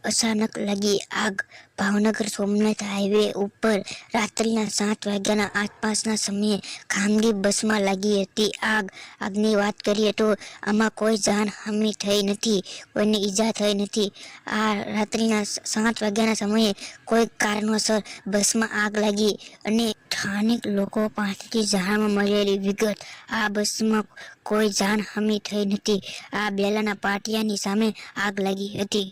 અચાનક લાગી આગ ભાવનગર સોમનાથ હાઈવે ઉપર રાત્રિના 7 વાગ્યાના આસપાસના સમયે ખાનગી બસમાં લાગી હતી આગની વાત કરીએ તો આમાં કોઈ જાનહાનિ થઈ નથી, કોઈને ઈજા થઈ નથી. આ રાત્રિના 7 વાગ્યાના સમયે કોઈ કારણોસર બસમાં આગ લાગી અને સ્થાનિક લોકો પાસેથી જાણવા મળેલી વિગત, આ બસમાં કોઈ જાનહાનિ થઈ નથી. આ બેલાના પાટિયાની સામે આગ લાગી હતી.